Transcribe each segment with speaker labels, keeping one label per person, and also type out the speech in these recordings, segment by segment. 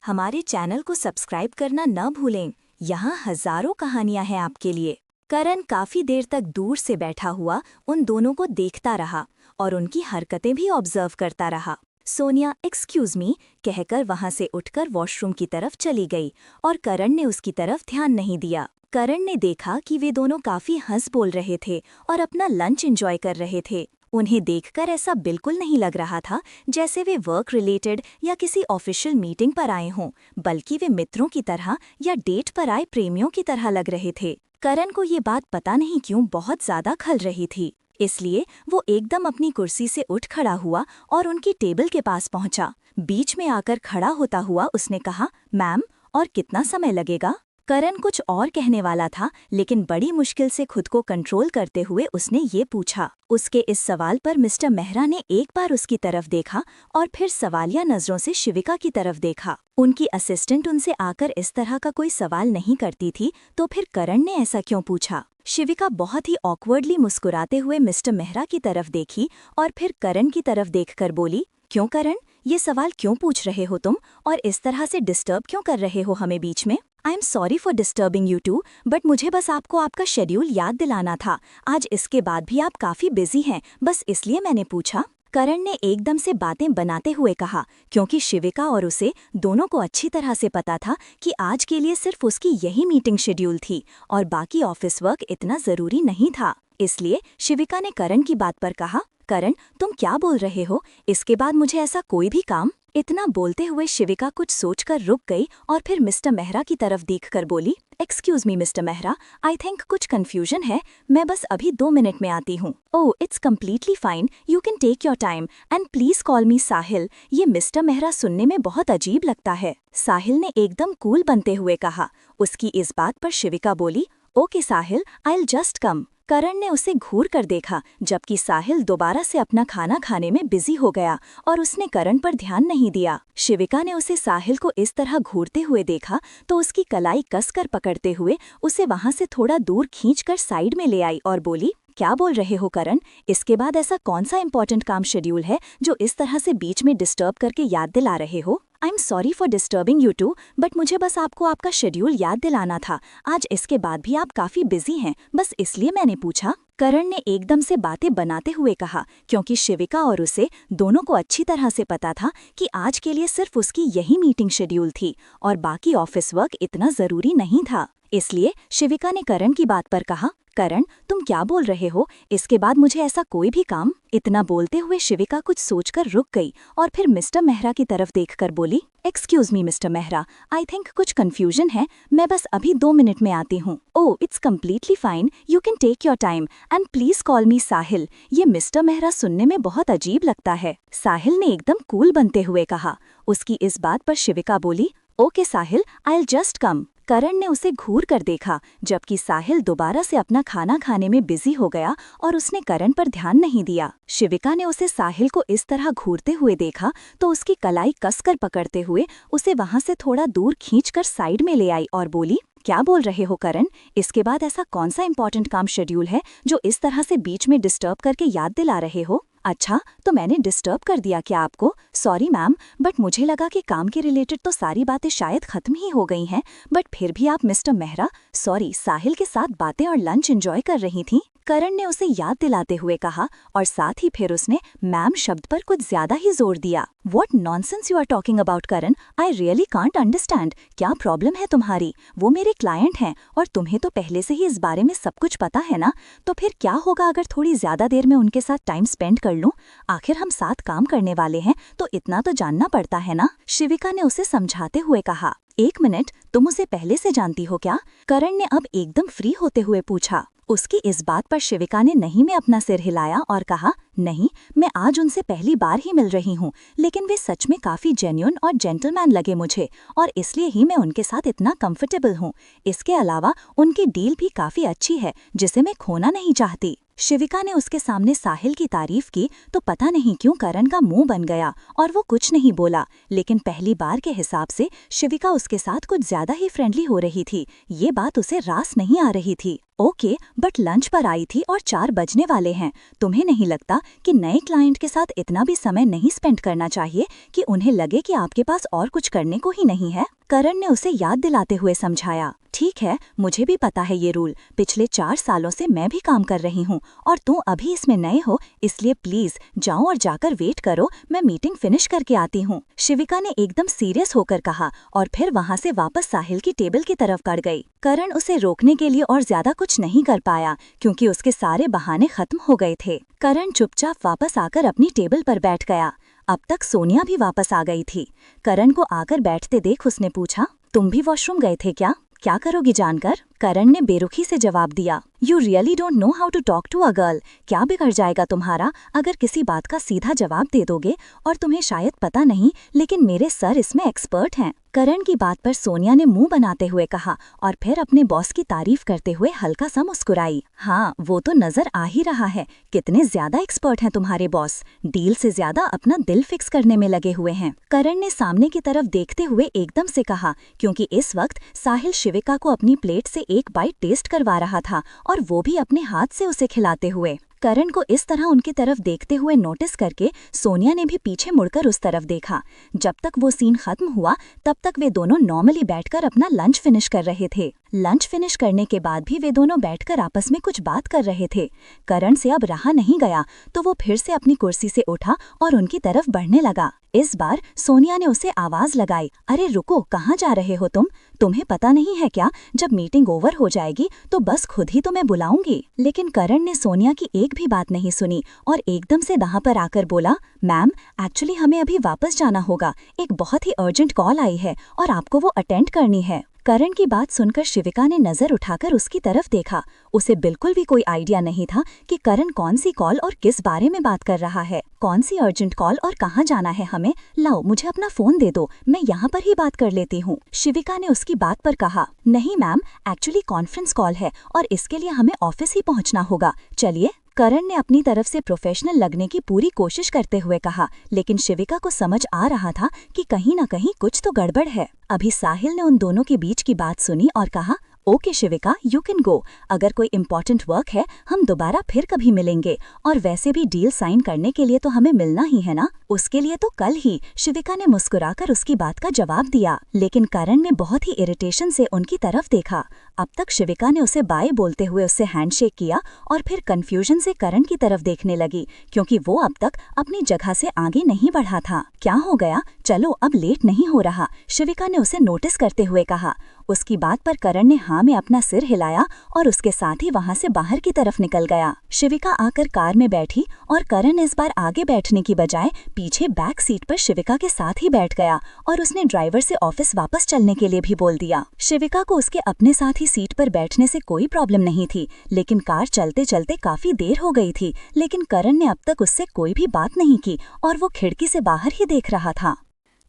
Speaker 1: हमारे चैनल को सब्सक्राइब करना न भूलें। यहाँ हजारों कहानियां हैं आपके लिए। करण काफी देर तक दूर से बैठा हुआ उन दोनों को देखता रहा और उनकी हरकतें भी ऑब्जर्व करता रहा। सोनिया एक्सक्यूज मी कहकर वहां से उठकर वॉशरूम की तरफ चली गई और करण ने उसकी तरफ ध्यान नहीं दिया। करण ने देखा कि वे दोनों काफी हंस बोल रहे थे और अपना लंच एंजॉय कर रहे थे। उन्हें देखकर ऐसा बिल्कुल नहीं लग रहा था जैसे वे वर्क रिलेटेड या किसी ऑफिशियल मीटिंग पर आए हों, बल्कि वे मित्रों की तरह या डेट पर आए प्रेमियों की तरह लग रहे थे। करण को ये बात पता नहीं क्यों बहुत ज्यादा खल रही थी, इसलिए वो एकदम अपनी कुर्सी से उठ खड़ा हुआ और उनकी टेबल के पास पहुंचा। बीच में आकर खड़ा होता हुआ उसने कहा, मैम, और कितना समय लगेगा? करण कुछ और कहने वाला था, लेकिन बड़ी मुश्किल से खुद को कंट्रोल करते हुए उसने ये पूछा। उसके इस सवाल पर मिस्टर मेहरा ने एक बार उसकी तरफ देखा और फिर सवालिया नजरों से शिविका की तरफ देखा। उनकी असिस्टेंट उनसे आकर इस तरह का कोई सवाल नहीं करती थी, तो फिर करण ने ऐसा क्यों पूछा? शिविका बहुत ही ऑकवर्डली मुस्कुराते हुए मिस्टर मेहरा की तरफ देखी और फिर करण की तरफ देखकर बोली, क्यों करण, ये सवाल क्यों पूछ रहे हो तुम, और इस तरह से डिस्टर्ब क्यों कर रहे हो हमें बीच में? I am sorry for disturbing you too, but मुझे बस आपको आपका शेड्यूल याद दिलाना था। आज इसके बाद भी आप काफ़ी बिजी हैं, बस इसलिए मैंने पूछा। करण ने एकदम से बातें बनाते हुए कहा, क्योंकि शिविका और उसे दोनों को अच्छी तरह से पता था कि आज के लिए सिर्फ उसकी यही मीटिंग शेड्यूल थी और बाकी ऑफिस वर्क इतना ज़रूरी नहीं था। इसलिए शिविका ने करण की बात पर कहा, करण, तुम क्या बोल रहे हो? इसके बाद मुझे ऐसा कोई भी काम? इतना बोलते हुए शिविका कुछ सोचकर रुक गई और फिर मिस्टर मेहरा की तरफ देखकर बोली, excuse me mister Mehra, I think कुछ कंफ्यूजन है, मैं बस अभी 2 मिनट में आती हूँ। Oh, it's completely fine, you can take your time and please call me Sahil. ये मिस्टर मेहरा सुनने में बहुत अजीब लगता है, साहिल ने एकदम कूल बनते हुए कहा। उसकी इस बात पर शिविका बोली, okay Sahil, I will just come. Karan ने उसे घूर कर देखा, जबकि साहिल दोबारा से अपना खाना खाने में बिजी हो गया और उसने करण पर ध्यान नहीं दिया। शिविका ने उसे साहिल को इस तरह घूरते हुए देखा तो उसकी कलाई कसकर पकड़ते हुए उसे वहां से थोड़ा दूर खींचकर साइड में ले आई और बोली, क्या बोल रहे हो करण? इसके बाद ऐसा कौन सा इम्पोर्टेंट काम शेड्यूल है जो इस तरह से बीच में डिस्टर्ब करके याद दिला रहे हो? I am sorry for disturbing you too, but मुझे बस आपको आपका शेड्यूल याद दिलाना था। आज इसके बाद भी आप काफी बिजी हैं, बस इसलिए मैंने पूछा। करण ने एकदम से बातें बनाते हुए कहा, क्योंकि शिविका और उसे दोनों को अच्छी तरह से पता था कि आज के लिए सिर्फ उसकी यही मीटिंग शेड्यूल थी और बाकी ऑफिस वर्क इतना जरूरी नहीं था। इसलिए शिविका ने करण की बात पर कहा, करण, तुम क्या बोल रहे हो? इसके बाद मुझे ऐसा कोई भी काम? इतना बोलते हुए शिविका कुछ सोचकर रुक गई और फिर मिस्टर मेहरा की तरफ देखकर बोली, excuse me mister Mehra, I think कुछ कंफ्यूजन है, मैं बस अभी 2 मिनट में आती हूँ। Oh, it's completely fine, you can take your time and please call me Sahil. ये मिस्टर मेहरा सुनने में बहुत अजीब लगता है, साहिल ने एकदम कूल बनते हुए कहा। उसकी इस बात पर शिविका बोली, okay Sahil, I will just come. Karan ने उसे घूर कर देखा, जबकि साहिल दोबारा से अपना खाना खाने में बिजी हो गया और उसने करण पर ध्यान नहीं दिया। शिविका ने उसे साहिल को इस तरह घूरते हुए देखा तो उसकी कलाई कसकर पकड़ते हुए उसे वहां से थोड़ा दूर खींचकर साइड में ले आई और बोली, क्या बोल रहे हो करण? इसके बाद ऐसा कौन सा इम्पोर्टेंट काम शेड्यूल है जो इस तरह से बीच में डिस्टर्ब करके याद दिला रहे हो? अच्छा, तो मैंने डिस्टर्ब कर दिया क्या आपको? सॉरी मैम, बट मुझे लगा कि काम के रिलेटेड तो सारी बातें शायद खत्म ही हो गई हैं, बट फिर भी आप मिस्टर मेहरा, सॉरी, साहिल के साथ बातें और लंच एंजॉय कर रही थीं। करण ने उसे याद दिलाते हुए कहा और साथ ही फिर उसने मैम शब्द पर कुछ ज्यादा ही जोर दिया। What nonsense you are talking about Karan? I really can't understand. क्या प्रॉब्लम है तुम्हारी? वो मेरे क्लाइंट हैं और तुम्हें तो पहले से ही इस बारे में सब कुछ पता है ना, तो फिर क्या होगा अगर थोड़ी ज्यादा देर में उनके साथ टाइम स्पेंड कर लूं? आखिर हम साथ काम करने वाले हैं तो इतना तो जानना पड़ता है ना, शिविका ने उसे समझाते हुए कहा। 1 मिनट, तुम उसे पहले से जानती हो क्या? करण ने अब एकदम फ्री होते हुए पूछा। उसकी इस बात पर शिविका ने नहीं में अपना सिर हिलाया और कहा, नहीं, मैं आज उनसे पहली बार ही मिल रही हूँ, लेकिन वे सच में काफी जेन्युइन और जेंटलमैन लगे मुझे और इसलिए ही मैं उनके साथ इतना कंफर्टेबल हूँ। इसके अलावा उनकी डील भी काफी अच्छी है जिसे मैं खोना नहीं चाहती। शिविका ने उसके सामने साहिल की तारीफ की तो पता नहीं क्यों करण का मुंह बन गया और वो कुछ नहीं बोला, लेकिन पहली बार के हिसाब से शिविका उसके साथ कुछ ज्यादा ही फ्रेंडली हो रही थी। ये बात उसे रास नहीं आ रही थी। ओके, बट लंच पर आई थी और 4 बजने वाले हैं। तुम्हें नहीं लगता कि नए क्लाइंट के साथ इतना भी समय नहीं स्पेंड करना चाहिए कि उन्हें लगे कि आपके पास और कुछ करने को ही नहीं है? करण ने उसे याद दिलाते हुए समझाया। ठीक है, मुझे भी पता है ये रूल, पिछले 4 सालों से मैं भी काम कर रही हूँ और तुम अभी इसमें नए हो, इसलिए प्लीज जाओ और जाकर वेट करो, मैं मीटिंग फिनिश करके आती हूँ, शिविका ने एकदम सीरियस होकर कहा और फिर वहाँ से वापस साहिल की टेबल की तरफ बढ़ गई। करण उसे रोकने के लिए और ज्यादा कुछ नहीं कर पाया क्योंकि उसके सारे बहाने खत्म हो गए थे। करण चुपचाप वापस आकर अपनी टेबल पर बैठ गया। अब तक सोनिया भी वापस आ गई थी। करण को आकर बैठते देख उसने पूछा, तुम भी वॉशरूम गए थे क्या करोगी जानकर? करण ने बेरुखी से जवाब दिया, you really don't know how to talk to a girl. क्या बिगड़ जाएगा तुम्हारा अगर किसी बात का सीधा जवाब दे दोगे? और तुम्हें शायद पता नहीं, लेकिन मेरे सर इसमें एक्सपर्ट हैं। करण की बात पर सोनिया ने मुंह बनाते हुए कहा और फिर अपने बॉस की तारीफ करते हुए हल्का सा मुस्कुराई। हाँ, वो तो नजर आ ही रहा है, कितने ज्यादा एक्सपर्ट हैं तुम्हारे बॉस, डील से ज्यादा अपना दिल फिक्स करने में लगे हुए हैं। करण ने सामने की तरफ देखते हुए एकदम से कहा, क्योंकि इस वक्त साहिल शिविका को अपनी प्लेट से एक बाइट टेस्ट करवा रहा था और वो भी अपने हाथ से उसे खिलाते हुए। करण को इस तरह उनकी तरफ देखते हुए नोटिस करके सोनिया ने भी पीछे मुड़कर उस तरफ देखा। जब तक वो सीन खत्म हुआ तब तक वे दोनों नॉर्मली बैठकर अपना लंच फिनिश कर रहे थे। लंच फिनिश करने के बाद भी वे दोनों बैठकर आपस में कुछ बात कर रहे थे। करण से अब रहा नहीं गया तो वो फिर से अपनी कुर्सी से उठा और उनकी तरफ बढ़ने लगा। इस बार सोनिया ने उसे आवाज लगाई, अरे रुको, कहाँ जा रहे हो तुम? तुम्हें पता नहीं है क्या, जब मीटिंग ओवर हो जाएगी तो बस खुद ही तुम्हें बुलाऊंगी। लेकिन करण ने सोनिया की एक भी बात नहीं सुनी और एकदम से वहाँ पर आकर बोला, मैम एक्चुअली हमें अभी वापस जाना होगा, एक बहुत ही अर्जेंट कॉल आई है और आपको वो अटेंड करनी है। करण की बात सुनकर शिविका ने नजर उठाकर उसकी तरफ देखा। उसे बिल्कुल भी कोई आइडिया नहीं था कि करण कौन सी कॉल और किस बारे में बात कर रहा है। कौन सी अर्जेंट कॉल और कहाँ जाना है हमें? लाओ मुझे अपना फोन दे दो, मैं यहाँ पर ही बात कर लेती हूँ, शिविका ने उसकी बात पर कहा। नहीं मैम, एक्चुअली कॉन्फ्रेंस कॉल है और इसके लिए हमें ऑफिस ही पहुँचना होगा, चलिए। करण ने अपनी तरफ से प्रोफेशनल लगने की पूरी कोशिश करते हुए कहा, लेकिन शिविका को समझ आ रहा था कि कहीं न कहीं कुछ तो गड़बड़ है। अभी साहिल ने उन दोनों के बीच की बात सुनी और कहा, okay Shivika, you can go, अगर कोई इम्पोर्टेंट वर्क है हम दोबारा फिर कभी मिलेंगे, और वैसे भी डील साइन करने के लिए तो हमें मिलना ही है ना, उसके लिए तो कल ही, शिविका ने मुस्कुराकर उसकी बात का जवाब दिया। लेकिन करण ने बहुत ही इरिटेशन से उनकी तरफ देखा। अब तक शिविका ने उसे बाय बोलते हुए उससे हैंडशेक किया और फिर कंफ्यूजन से करण की तरफ देखने लगी, क्योंकि वो अब तक अपनी जगह से आगे नहीं बढ़ा था। क्या हो गया? चलो अब लेट नहीं हो रहा, शिविका ने उसे नोटिस करते हुए कहा। उसकी बात पर करण ने हाँ में अपना सिर हिलाया और उसके साथ ही वहाँ से बाहर की तरफ निकल गया। शिविका आकर कार में बैठी और करण इस बार आगे बैठने की बजाय पीछे बैक सीट पर शिविका के साथ ही बैठ गया और उसने ड्राइवर से ऑफिस वापस चलने के लिए भी बोल दिया। शिविका को उसके अपने साथ ही सीट पर बैठने से कोई प्रॉब्लम नहीं थी, लेकिन कार चलते चलते काफी देर हो गई थी, लेकिन करण ने अब तक उससे कोई भी बात नहीं की और वो खिड़की से बाहर ही देख रहा था।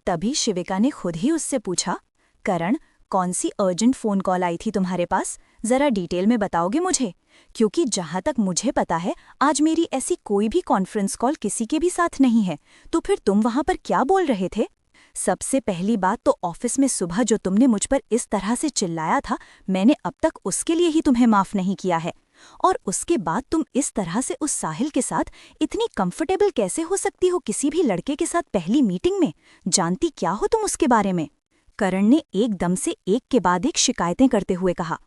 Speaker 1: तभी शिविका ने खुद ही उससे पूछा, करण, कौन सी अर्जेंट फोन कॉल आई थी तुम्हारे पास? जरा डिटेल में बताओगे मुझे, क्योंकि जहां तक मुझे पता है आज मेरी ऐसी कोई भी कॉन्फ्रेंस कॉल किसी के भी साथ नहीं है, तो फिर तुम वहां पर क्या बोल रहे थे? सबसे पहली बात तो ऑफिस में सुबह जो तुमने मुझ पर इस तरह से चिल्लाया था, मैंने अब तक उसके लिए ही तुम्हें माफ नहीं किया है, और उसके बाद तुम इस तरह से उस साहिल के साथ इतनी कंफर्टेबल कैसे हो सकती हो किसी भी लड़के के साथ पहली मीटिंग में? जानती क्या हो तुम उसके बारे में? करण ने एकदम से एक के बाद एक शिकायतें करते हुए कहा।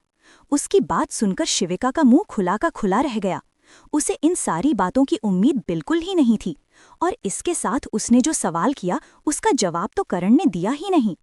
Speaker 1: उसकी बात सुनकर शिविका का मुंह खुला का खुला रह गया। उसे इन सारी बातों की उम्मीद बिल्कुल ही नहीं थी, और इसके साथ उसने जो सवाल किया उसका जवाब तो करण ने दिया ही नहीं।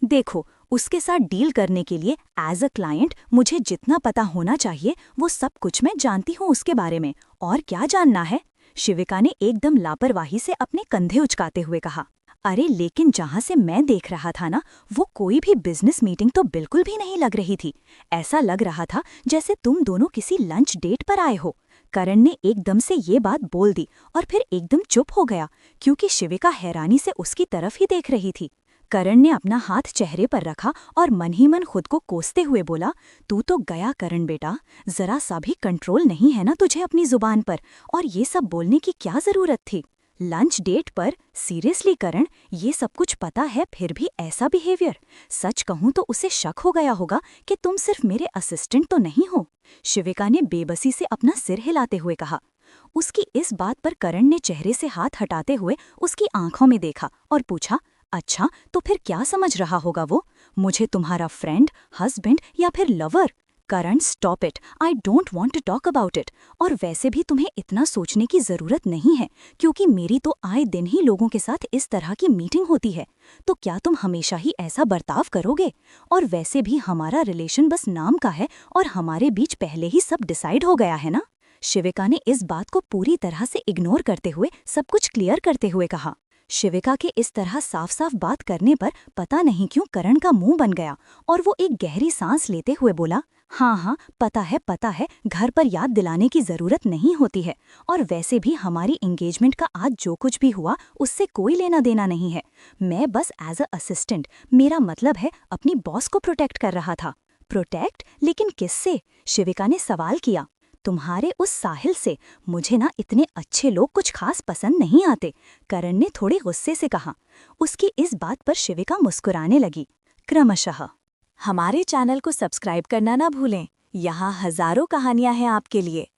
Speaker 1: देखो, उसके साथ डील करने के लिए एज अ क्लाइंट मुझे जितना पता होना चाहिए वो सब कुछ मैं जानती हूँ उसके बारे में, और क्या जानना है? शिविका ने एकदम लापरवाही से अपने कंधे उचकाते हुए कहा। अरे लेकिन जहां से मैं देख रहा था ना, वो कोई भी बिजनेस मीटिंग तो बिल्कुल भी नहीं लग रही थी। ऐसा लग रहा था जैसे तुम दोनों किसी लंच डेट पर आए हो। करण ने एकदम से ये बात बोल दी और फिर एकदम चुप हो गया, क्योंकि शिविका हैरानी से उसकी तरफ ही देख रही थी। करण ने अपना हाथ चेहरे पर रखा और मन ही मन खुद को कोसते हुए बोला, तू तो गया करण बेटा, जरा सा भी कंट्रोल नहीं है ना तुझे अपनी जुबान पर, और ये सब बोलने की क्या जरूरत थी। लंच डेट पर सीरियसली करण, ये सब कुछ पता है फिर भी ऐसा बिहेवियर। सच कहूं तो उसे शक हो गया होगा कि तुम सिर्फ मेरे असिस्टेंट तो नहीं हो। शिविका ने बेबसी से अपना सिर हिलाते हुए कहा। उसकी इस बात पर करण ने चेहरे से हाथ हटाते हुए उसकी आंखों में देखा और पूछा, अच्छा तो फिर क्या समझ रहा होगा वो, मुझे तुम्हारा फ्रेंड, हस्बैंड या फिर lover? Karan, stop it, I don't want to talk about it. और वैसे भी तुम्हें इतना सोचने की जरूरत नहीं है, क्योंकि मेरी तो आए दिन ही लोगों के साथ इस तरह की मीटिंग होती है। तो क्या तुम हमेशा ही ऐसा बर्ताव करोगे? और वैसे भी हमारा रिलेशन बस नाम का है और हमारे बीच पहले ही सब डिसाइड हो गया है ना। शिविका ने इस बात को पूरी तरह से इग्नोर करते हुए सब कुछ क्लियर करते हुए कहा। शिविका के इस तरह साफ साफ बात करने पर पता नहीं क्यों करण का मुंह बन गया और वो एक गहरी सांस लेते हुए बोला, हाँ हाँ पता है, घर पर याद दिलाने की जरूरत नहीं होती है। और वैसे भी हमारी एंगेजमेंट का आज जो कुछ भी हुआ उससे कोई लेना देना नहीं है। मैं बस एज अ असिस्टेंट, मेरा मतलब है अपनी बॉस को प्रोटेक्ट कर रहा था। प्रोटेक्ट? लेकिन किससे? शिविका ने सवाल किया। तुम्हारे उस साहिल से। मुझे ना इतने अच्छे लोग कुछ खास पसंद नहीं आते, करण ने थोड़े गुस्से से कहा। उसकी इस बात पर शिविका मुस्कुराने लगी। क्रमशः हमारे चैनल को सब्सक्राइब करना ना भूलें, यहाँ हजारों कहानियां हैं आपके लिए।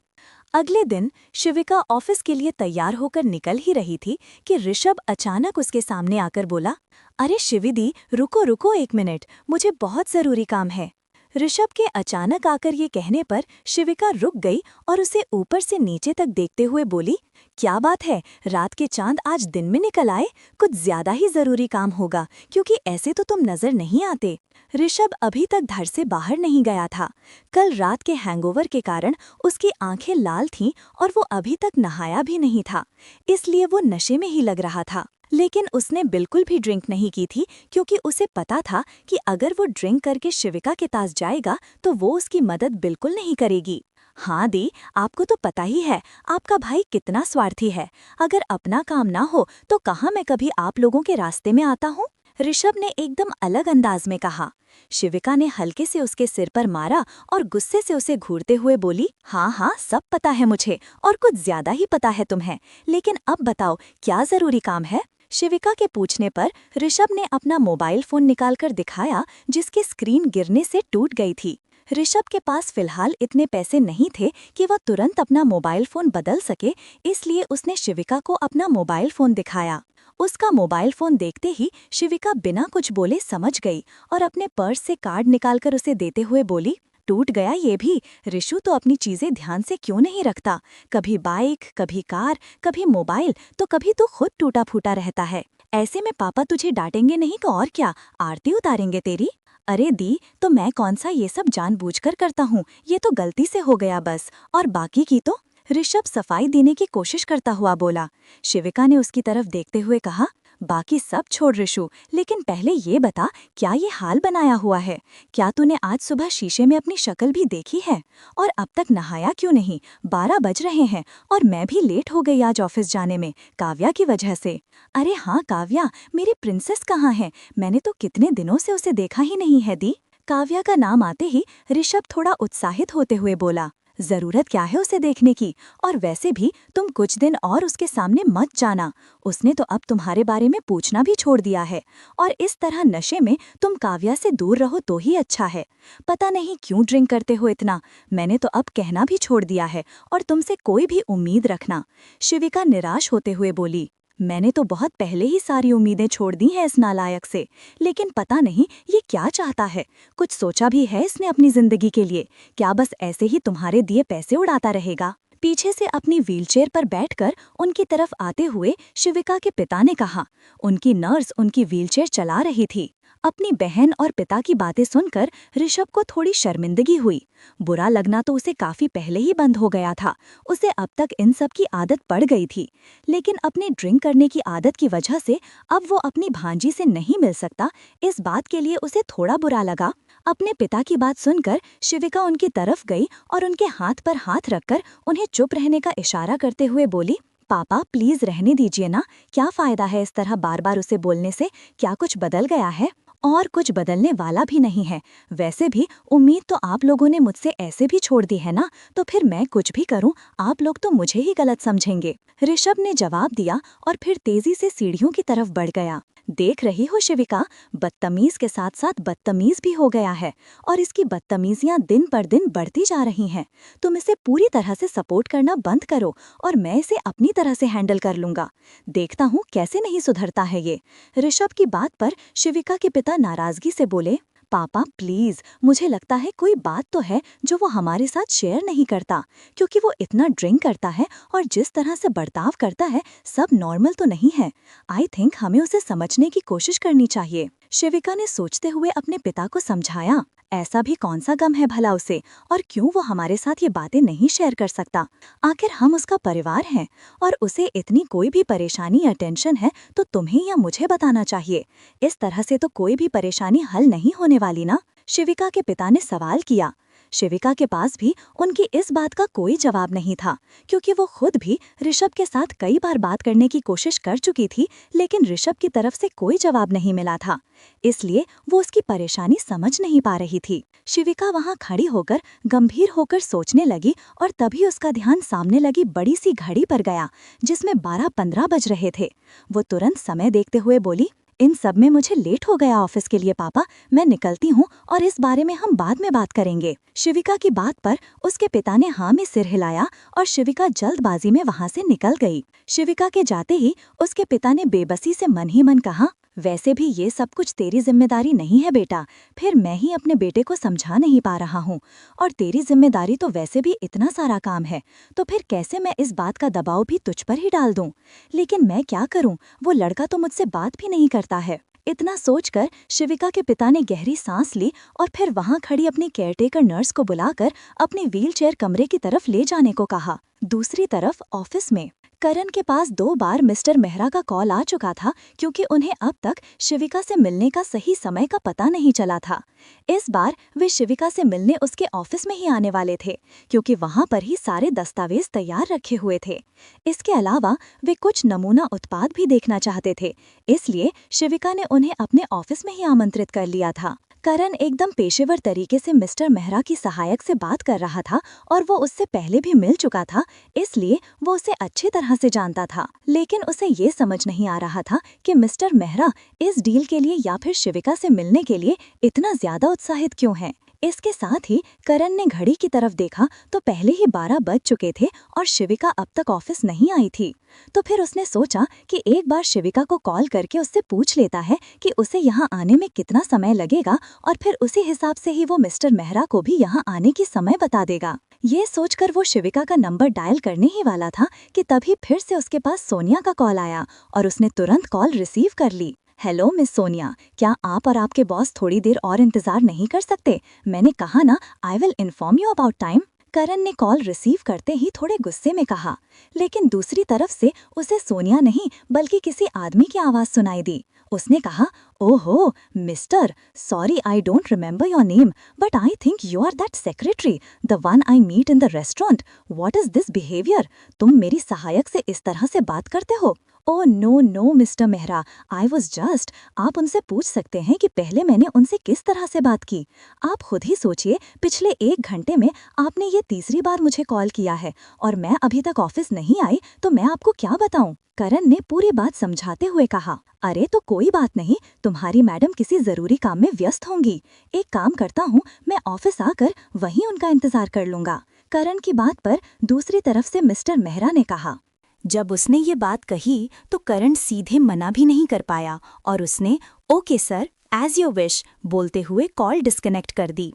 Speaker 1: अगले दिन शिविका ऑफिस के लिए तैयार होकर निकल ही रही थी कि ऋषभ अचानक उसके सामने आकर बोला, अरे शिविदी, रुको रुको एक मिनट, मुझे बहुत जरूरी काम है। ऋषभ के अचानक आकर ये कहने पर शिविका रुक गई और उसे ऊपर से नीचे तक देखते हुए बोली, क्या बात है, रात के चांद आज दिन में निकल आए? कुछ ज्यादा ही जरूरी काम होगा, क्योंकि ऐसे तो तुम नजर नहीं आते। ऋषभ अभी तक घर से बाहर नहीं गया था। कल रात के हैंगओवर के कारण उसकी आंखें लाल थीं और वो अभी तक नहाया भी नहीं था, इसलिए वो नशे में ही लग रहा था। लेकिन उसने बिल्कुल भी ड्रिंक नहीं की थी, क्योंकि उसे पता था कि अगर वो ड्रिंक करके शिविका के पास जाएगा तो वो उसकी मदद बिल्कुल नहीं करेगी। हाँ दी, आपको तो पता ही है आपका भाई कितना स्वार्थी है। अगर अपना काम ना हो तो कहाँ मैं कभी आप लोगों के रास्ते में आता हूँ? ऋषभ ने एकदम अलग अंदाज में कहा। शिविका ने हल्के से उसके सिर पर मारा और गुस्से से उसे घूरते हुए बोली, हाँ हाँ सब पता है मुझे, और कुछ ज्यादा ही पता है तुम्हें। लेकिन अब बताओ क्या जरूरी काम है? शिविका के पूछने पर ऋषभ ने अपना मोबाइल फोन निकालकर दिखाया, जिसकी स्क्रीन गिरने से टूट गई थी। ऋषभ के पास फिलहाल इतने पैसे नहीं थे कि वह तुरंत अपना मोबाइल फोन बदल सके, इसलिए उसने शिविका को अपना मोबाइल फोन दिखाया। उसका मोबाइल फोन देखते ही शिविका बिना कुछ बोले समझ गई और अपने पर्स से कार्ड निकालकर उसे देते हुए बोली, टूट गया ये भी। ऋषु तो अपनी चीजें ध्यान से क्यों नहीं रखता? कभी बाइक, कभी कार, कभी मोबाइल, तो कभी तो खुद टूटा फूटा रहता है। ऐसे में पापा तुझे डांटेंगे नहीं तो और क्या, आरती उतारेंगे तेरी। अरे दी, तो मैं कौन सा ये सब जानबूझकर करता हूँ, ये तो गलती से हो गया बस, और बाकी की तो। ऋषभ सफाई देने की कोशिश करता हुआ बोला। शिविका ने उसकी तरफ देखते हुए कहा, बाकी सब छोड़ ऋषु, लेकिन पहले ये बता, क्या ये हाल बनाया हुआ है? क्या तूने आज सुबह शीशे में अपनी शक्ल भी देखी है? और अब तक नहाया क्यों नहीं? 12 बज रहे हैं और मैं भी लेट हो गई आज ऑफिस जाने में, काव्या की वजह से। अरे हाँ काव्या, मेरी प्रिंसेस कहाँ है? मैंने तो कितने दिनों से उसे देखा ही नहीं है दी। काव्या का नाम आते ही ऋषभ थोड़ा उत्साहित होते हुए बोला, जरूरत क्या है उसे देखने की? और वैसे भी तुम कुछ दिन और उसके सामने मत जाना, उसने तो अब तुम्हारे बारे में पूछना भी छोड़ दिया है। और इस तरह नशे में तुम काव्या से दूर रहो तो ही अच्छा है। पता नहीं क्यों ड्रिंक करते हो इतना, मैंने तो अब कहना भी छोड़ दिया है और तुमसे कोई भी उम्मीद रखना। शिविका निराश होते हुए बोली, मैंने तो बहुत पहले ही सारी उम्मीदें छोड़ दी हैं इस नालायक से, लेकिन पता नहीं ये क्या चाहता है। कुछ सोचा भी है इसने अपनी जिंदगी के लिए? क्या बस ऐसे ही तुम्हारे दिए पैसे उड़ाता रहेगा? पीछे से अपनी व्हीलचेयर पर बैठकर उनकी तरफ आते हुए शिविका के पिता ने कहा। उनकी नर्स उनकी व्हीलचेयर चला रही थी। अपनी बहन और पिता की बातें सुनकर ऋषभ को थोड़ी शर्मिंदगी हुई। बुरा लगना तो उसे काफी पहले ही बंद हो गया था, उसे अब तक इन सब की आदत पड़ गई थी। लेकिन अपनी ड्रिंक करने की आदत की वजह से अब वो अपनी भांजी से नहीं मिल सकता, इस बात के लिए उसे थोड़ा बुरा लगा। अपने पिता की बात सुनकर शिविका उनकी तरफ गई और उनके हाथ पर हाथ रखकर उन्हें चुप रहने का इशारा करते हुए बोली, पापा प्लीज रहने दीजिए ना, क्या फायदा है इस तरह बार बार उसे बोलने से? क्या कुछ बदल गया है? और कुछ बदलने वाला भी नहीं है। वैसे भी उम्मीद तो आप लोगों ने मुझसे ऐसे भी छोड़ दी है ना, तो फिर मैं कुछ भी करूं आप लोग तो मुझे ही गलत समझेंगे। ऋषभ ने जवाब दिया और फिर तेजी से सीढ़ियों की तरफ बढ़ गया। देख रही हो शिविका, बदतमीज के साथ साथ बदतमीज भी हो गया है और इसकी बदतमीजियां दिन पर दिन बढ़ती जा रही हैं। तुम इसे पूरी तरह से सपोर्ट करना बंद करो और मैं इसे अपनी तरह से हैंडल कर लूंगा। देखता हूँ कैसे नहीं सुधरता है ये। ऋषभ की बात पर शिविका के पिता नाराजगी से बोले, पापा प्लीज, मुझे लगता है कोई बात तो है जो वो हमारे साथ शेयर नहीं करता, क्योंकि वो इतना ड्रिंक करता है और जिस तरह से बर्ताव करता है सब नॉर्मल तो नहीं है। आई थिंक हमें उसे समझने की कोशिश करनी चाहिए। शिविका ने सोचते हुए अपने पिता को समझाया, ऐसा भी कौन सा गम है भला उसे, और क्यों वो हमारे साथ ये बातें नहीं शेयर कर सकता? आखिर हम उसका परिवार हैं और उसे इतनी कोई भी परेशानी या टेंशन है तो तुम्हें या मुझे बताना चाहिए। इस तरह से तो कोई भी परेशानी हल नहीं होने वाली ना? शिविका के पिता ने सवाल किया। शिविका के पास भी उनकी इस बात का कोई जवाब नहीं था, क्योंकि वो खुद भी ऋषभ के साथ कई बार बात करने की कोशिश कर चुकी थी, लेकिन ऋषभ की तरफ से कोई जवाब नहीं मिला था। इसलिए वो उसकी परेशानी समझ नहीं पा रही थी। शिविका वहां खड़ी होकर गंभीर होकर सोचने लगी और तभी उसका ध्यान सामने लगी बड़ी सी घड़ी पर गया, जिसमें 12:15 बज रहे थे। वो तुरंत समय देखते हुए बोली, इन सब में मुझे लेट हो गया ऑफिस के लिए पापा, मैं निकलती हूँ और इस बारे में हम बाद में बात करेंगे। शिविका की बात पर उसके पिता ने हाँ में सिर हिलाया और शिविका जल्दबाजी में वहाँ से निकल गई। शिविका के जाते ही उसके पिता ने बेबसी से मन ही मन कहा, वैसे भी ये सब कुछ तेरी जिम्मेदारी नहीं है बेटा, फिर मैं ही अपने बेटे को समझा नहीं पा रहा हूँ, और तेरी जिम्मेदारी तो वैसे भी इतना सारा काम है, तो फिर कैसे मैं इस बात का दबाव भी तुझ पर ही डाल दूँ? लेकिन मैं क्या करूँ, वो लड़का तो मुझसे बात भी नहीं करता है। इतना सोचकर शिविका के पिता ने गहरी सांस ली और फिर वहां खड़ी अपनी केयरटेकर नर्स को बुलाकर अपने व्हीलचेयर कमरे की तरफ ले जाने को कहा। दूसरी तरफ ऑफिस में करण के पास 2 बार मिस्टर मेहरा का कॉल आ चुका था, क्योंकि उन्हें अब तक शिविका से मिलने का सही समय का पता नहीं चला था। इस बार वे शिविका से मिलने उसके ऑफिस में ही आने वाले थे, क्योंकि वहां पर ही सारे दस्तावेज तैयार रखे हुए थे। इसके अलावा वे कुछ नमूना उत्पाद भी देखना चाहते थे, इसलिए शिविका ने उन्हें अपने ऑफिस में ही आमंत्रित कर लिया था। करण एकदम पेशेवर तरीके से मिस्टर मेहरा की सहायक से बात कर रहा था और वो उससे पहले भी मिल चुका था, इसलिए वो उसे अच्छी तरह से जानता था। लेकिन उसे ये समझ नहीं आ रहा था कि मिस्टर मेहरा इस डील के लिए या फिर शिविका से मिलने के लिए इतना ज्यादा उत्साहित क्यों है। इसके साथ ही करण ने घड़ी की तरफ देखा तो पहले ही 12 बज चुके थे और शिविका अब तक ऑफिस नहीं आई थी। तो फिर उसने सोचा कि एक बार शिविका को कॉल करके उससे पूछ लेता है कि उसे यहाँ आने में कितना समय लगेगा, और फिर उसी हिसाब से ही वो मिस्टर मेहरा को भी यहाँ आने की समय बता देगा। ये सोचकर वो शिविका का नंबर डायल करने ही वाला था कि तभी फिर से उसके पास सोनिया का कॉल आया और उसने तुरंत कॉल रिसीव कर ली। हेलो मिस सोनिया, क्या आप और आपके बॉस थोड़ी देर और इंतजार नहीं कर सकते? मैंने कहा ना, I will inform you about time. Karan ने कॉल रिसीव करते ही थोड़े गुस्से में कहा, लेकिन दूसरी तरफ से उसे सोनिया नहीं बल्कि किसी आदमी की आवाज सुनाई दी। उसने कहा, ओहो mister, sorry I don't remember your name, but I think you are that secretary, the one I meet in the restaurant. What is this behaviour? तुम मेरी सहायक से इस तरह से बात करते हो? Oh no no mister Mehra, I was just. आप उनसे पूछ सकते हैं कि पहले मैंने उनसे किस तरह से बात की। आप खुद ही सोचिए, पिछले 1 घंटे में आपने ये तीसरी बार मुझे कॉल किया है और मैं अभी तक ऑफिस नहीं आई, तो मैं आपको क्या बताऊं? करण ने पूरी बात समझाते हुए कहा, अरे तो कोई बात नहीं, तुम्हारी मैडम किसी जरूरी काम में व्यस्त होंगी। एक काम करता हूँ, मैं ऑफिस आकर वहीं उनका इंतजार कर लूंगा। करण की बात पर दूसरी तरफ से मिस्टर मेहरा ने कहा। जब उसने ये बात कही तो करण सीधे मना भी नहीं कर पाया और उसने okay sir, as your wish बोलते हुए कॉल डिस्कनेक्ट कर दी।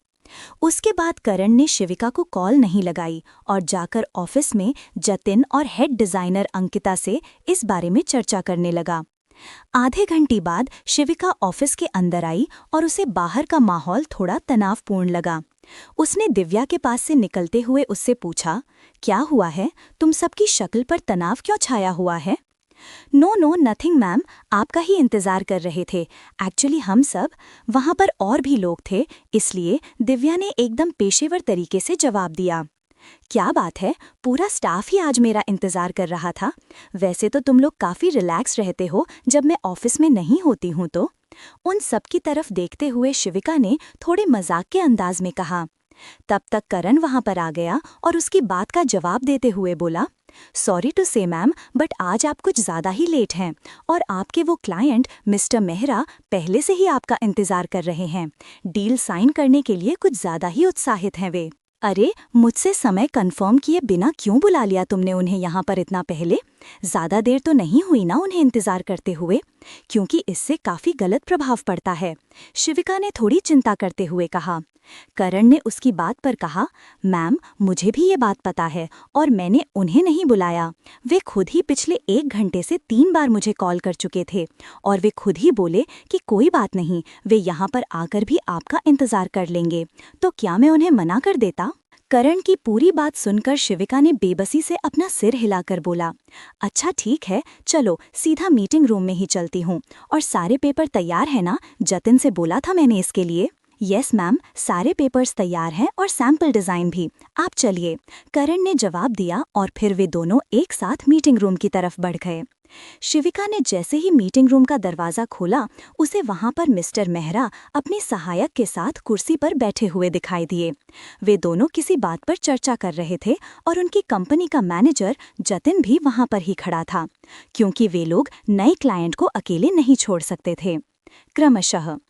Speaker 1: उसके बाद करण ने शिविका को कॉल नहीं लगाई और जाकर ऑफिस में जतिन और हेड डिजाइनर अंकिता से इस बारे में चर्चा करने लगा। आधे घंटे बाद शिविका ऑफिस के अंदर आई और उसे बाहर का माहौल थोड़ा तनावपूर्ण लगा। उसने दिव्या के पास से निकलते हुए उससे पूछा, क्या हुआ है, तुम सबकी शक्ल पर तनाव क्यों छाया हुआ है? नो नो नथिंग मैम, आपका ही इंतजार कर रहे थे। एक्चुअली हम सब, वहाँ पर और भी लोग थे, इसलिए दिव्या ने एकदम पेशेवर तरीके से जवाब दिया। क्या बात है, पूरा स्टाफ ही आज मेरा इंतजार कर रहा था। वैसे तो तुम लोग काफी रिलैक्स रहते हो जब मैं ऑफिस में नहीं होती हूँ तो। उन सब की तरफ देखते हुए शिविका ने थोड़े मजाक के अंदाज में कहा। तब तक करण वहां पर आ गया और उसकी बात का जवाब देते हुए बोला, सॉरी टू से मैम, बट आज आप कुछ ज़्यादा ही लेट हैं और आपके वो क्लाइंट मिस्टर मेहरा पहले से ही आपका इंतज़ार कर रहे हैं। डील साइन करने के लिए कुछ ज़्यादा ही उत्साहित हैं वे। अरे, मुझसे समय कंफर्म किए बिना क्यों बुला लिया तुमने उन्हें यहाँ पर इतना पहले? ज़्यादा देर तो नहीं हुई ना उन्हें इंतज़ार करते हुए? क्योंकि इससे काफ़ी गलत प्रभाव पड़ता है, शिविका ने थोड़ी चिंता करते हुए कहा। करण ने उसकी बात पर कहा, मैम, मुझे भी ये बात पता है और मैंने उन्हें नहीं बुलाया। वे खुद ही पिछले 1 घंटे से 3 बार मुझे कॉल कर चुके थे और वे खुद ही बोले कि कोई बात नहीं, वे यहाँ पर आकर भी आपका इंतज़ार कर लेंगे। तो क्या मैं उन्हें मना कर देता? करण की पूरी बात सुनकर शिविका ने बेबसी से अपना सिर हिलाकर बोला, अच्छा ठीक है, चलो सीधा मीटिंग रूम में ही चलती हूँ। और सारे पेपर तैयार है ना? जतिन से बोला था मैंने इसके लिए। यस मैम, सारे पेपर्स तैयार हैं और सैंपल डिज़ाइन भी। आप चलिए, करण ने जवाब दिया और फिर वे दोनों एक साथ मीटिंग रूम की तरफ बढ़ गए। शिविका ने जैसे ही मीटिंग रूम का दरवाज़ा खोला, उसे वहां पर मिस्टर मेहरा अपनी सहायक के साथ कुर्सी पर बैठे हुए दिखाई दिए। वे दोनों किसी बात पर चर्चा कर रहे थे और उनकी कंपनी का मैनेजर जतिन भी वहां पर ही खड़ा था, क्योंकि वे लोग नए क्लाइंट को अकेले नहीं छोड़ सकते थे। क्रमशः